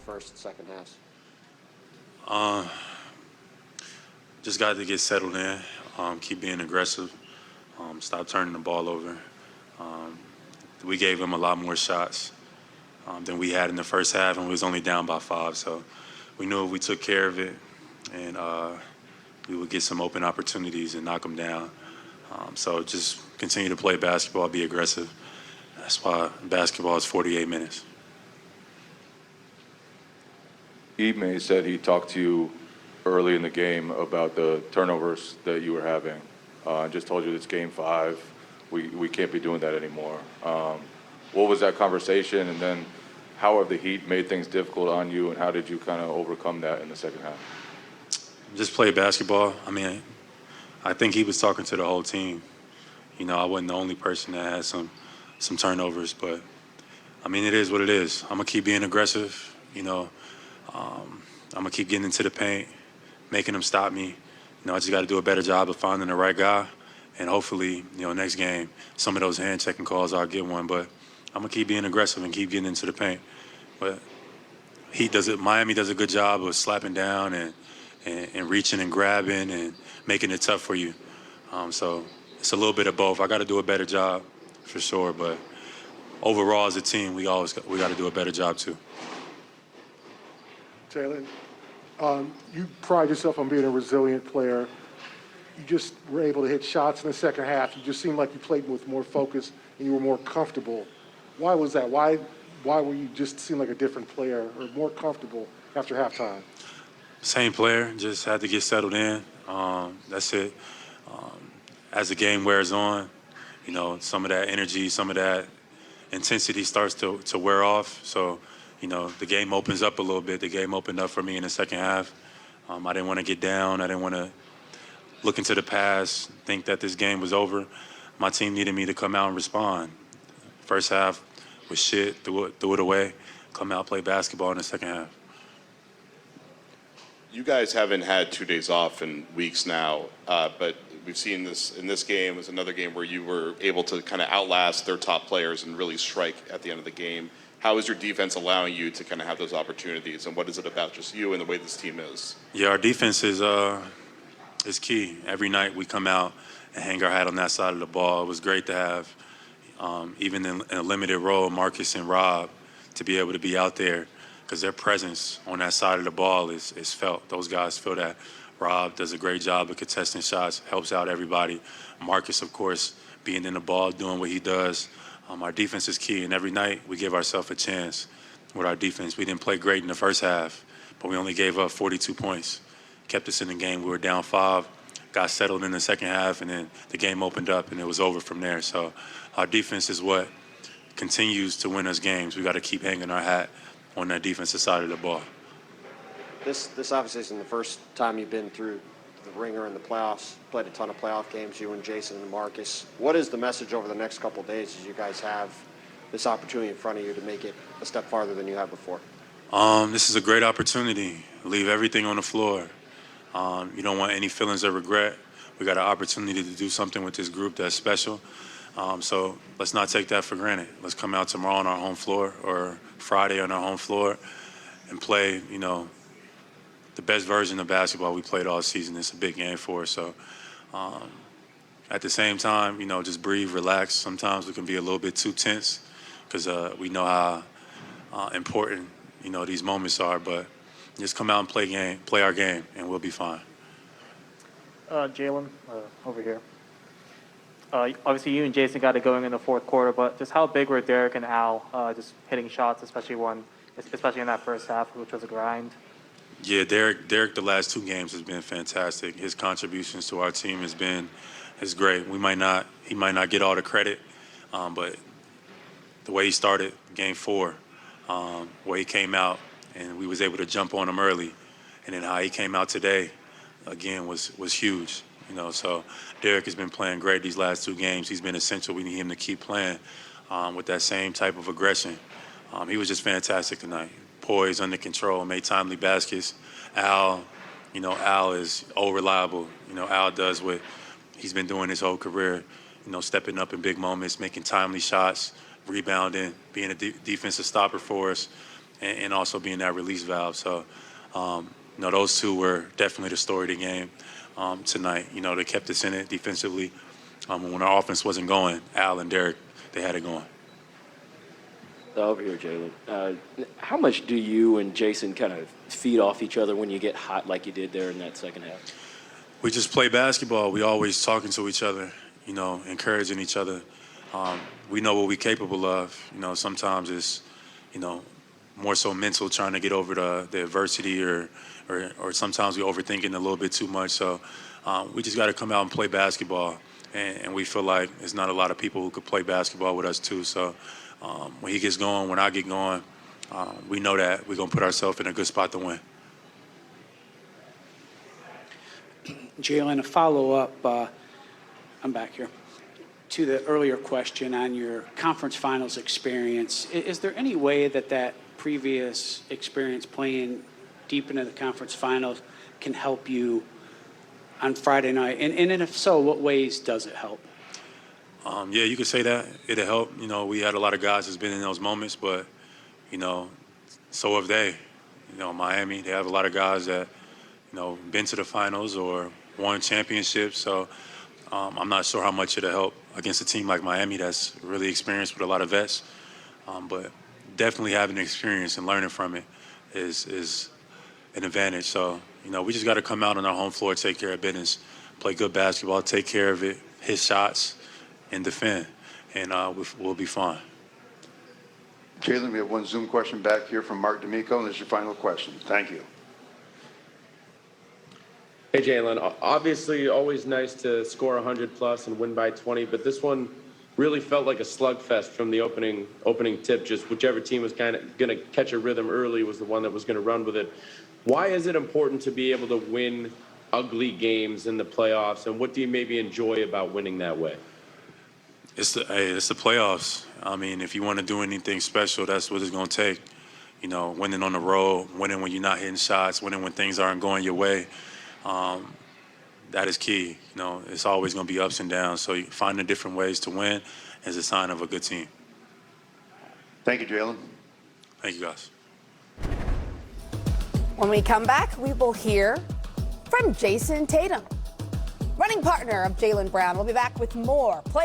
first and second halves? Just got to get settled in, keep being aggressive, stop turning the ball over. We gave them a lot more shots than we had in the first half, and we was only down by 5. So we knew if we took care of it, and we would get some open opportunities and knock them down. So just continue to play basketball, be aggressive. That's why basketball is 48 minutes. Ime said he talked to you early in the game about the turnovers that you were having. Just told you it's game 5. We can't be doing that anymore. What was that conversation? And then how have the Heat made things difficult on you, and how did you kind of overcome that in the second half? Just play basketball. I mean, I think he was talking to the whole team. You know, I wasn't the only person that had some turnovers, but I mean, it is what it is. I'm gonna keep being aggressive. You know, I'm gonna keep getting into the paint, making them stop me. You know, I just got to do a better job of finding the right guy, and hopefully, you know, next game, some of those hand checking calls, I'll get one. But I'm gonna keep being aggressive and keep getting into the paint. But Miami does a good job of slapping down and reaching and grabbing and making it tough for you. So it's a little bit of both. I got to do a better job for sure, but overall as a team, we got to do a better job too. Jaylen, you pride yourself on being a resilient player. You just were able to hit shots in the second half. You just seemed like you played with more focus and you were more comfortable. Why was that? Why were you just seem like a different player or more comfortable after halftime? Same player, just had to get settled in. That's it. As the game wears on, you know, some of that energy, some of that intensity starts to wear off. So, you know, the game opens up a little bit. The game opened up for me in the second half. I didn't want to get down. I didn't want to look into the past, think that this game was over. My team needed me to come out and respond. First half was shit, threw it away, come out, play basketball in the second half. You guys haven't had 2 days off in weeks now, but we've seen this in this game. It was another game where you were able to kind of outlast their top players and really strike at the end of the game. How is your defense allowing you to kind of have those opportunities, and what is it about just you and the way this team is? Yeah, our defense is key. Every night we come out and hang our hat on that side of the ball. It was great to have, even in a limited role, Marcus and Rob to be able to be out there, because their presence on that side of the ball is felt. Those guys feel that. Rob does a great job of contesting shots, helps out everybody. Marcus, of course, being in the ball, doing what he does. Our defense is key, and every night we give ourselves a chance with our defense. We didn't play great in the first half, but we only gave up 42 points. Kept us in the game. We were down 5, got settled in the second half, and then the game opened up, and it was over from there. So our defense is what continues to win us games. We got to keep hanging our hat on that defensive side of the ball. This obviously isn't the first time you've been through the ringer in the playoffs. Played a ton of playoff games, you and Jason and Marcus. What is the message over the next couple of days as you guys have this opportunity in front of you to make it a step farther than you have before? This is a great opportunity. Leave everything on the floor. You don't want any feelings of regret. We got an opportunity to do something with this group that's special. So let's not take that for granted. Let's come out tomorrow on our home floor or Friday on our home floor and play, you know, the best version of basketball we played all season. It's a big game for us. So at the same time, you know, just breathe, relax. Sometimes we can be a little bit too tense because we know how important, you know, these moments are. But just come out and play our game, and we'll be fine. Jaylen, over here. Obviously, you and Jason got it going in the fourth quarter, but just how big were Derek and Al just hitting shots, especially in that first half, which was a grind? Yeah, Derek, the last 2 games has been fantastic. His contributions to our team is great. He might not get all the credit, but the way he started Game 4, where he came out and we was able to jump on him early, and then how he came out today, again, was huge. You know, so Derek has been playing great these last 2 games. He's been essential. We need him to keep playing with that same type of aggression. He was just fantastic tonight. Poised, under control, made timely baskets. Al is reliable. You know, Al does what he's been doing his whole career, you know, stepping up in big moments, making timely shots, rebounding, being a defensive stopper for us. and also being that release valve. So, those two were definitely the story of the game tonight. They kept us in it defensively. When our offense wasn't going, Al and Derek, they had it going. Over here, Jaylen. How much do you and Jason kind of feed off each other when you get hot like you did there in that second half? We just play basketball. We always talking to each other, encouraging each other. We know what we're capable of. Sometimes it's, more so mental, trying to get over the adversity, or sometimes we're overthinking a little bit too much. So we just got to come out and play basketball. And we feel like there's not a lot of people who could play basketball with us too. So when he gets going, when I get going, we know that we're going to put ourselves in a good spot to win. Jaylen, a follow-up, I'm back here, to the earlier question on your conference finals experience. Is there any way that previous experience playing deep into the conference finals can help you on Friday night? And if so, what ways does it help? Yeah, you could say that. It'll help. We had a lot of guys that's been in those moments, but, so have they. Miami, they have a lot of guys that, been to the finals or won championships. So I'm not sure how much it'll help against a team like Miami that's really experienced with a lot of vets. But definitely having experience and learning from it is an advantage. So, we just got to come out on our home floor, take care of business, play good basketball, take care of it, hit shots, and defend, and we'll be fine. Jaylen, we have one Zoom question back here from Mark D'Amico, and this is your final question. Thank you. Hey, Jaylen, obviously always nice to score 100+ and win by 20, but this one really felt like a slugfest from the opening tip. Just whichever team was kind of going to catch a rhythm early was the one that was going to run with it. Why is it important to be able to win ugly games in the playoffs, and what do you maybe enjoy about winning that way? It's the playoffs. I mean, if you want to do anything special, that's what it's going to take. Winning on the road, winning when you're not hitting shots, winning when things aren't going your way. That is key. It's always going to be ups and downs. So finding different ways to win is a sign of a good team. Thank you, Jaylen. Thank you, guys. When we come back, we will hear from Jason Tatum, running partner of Jaylen Brown. We'll be back with more play.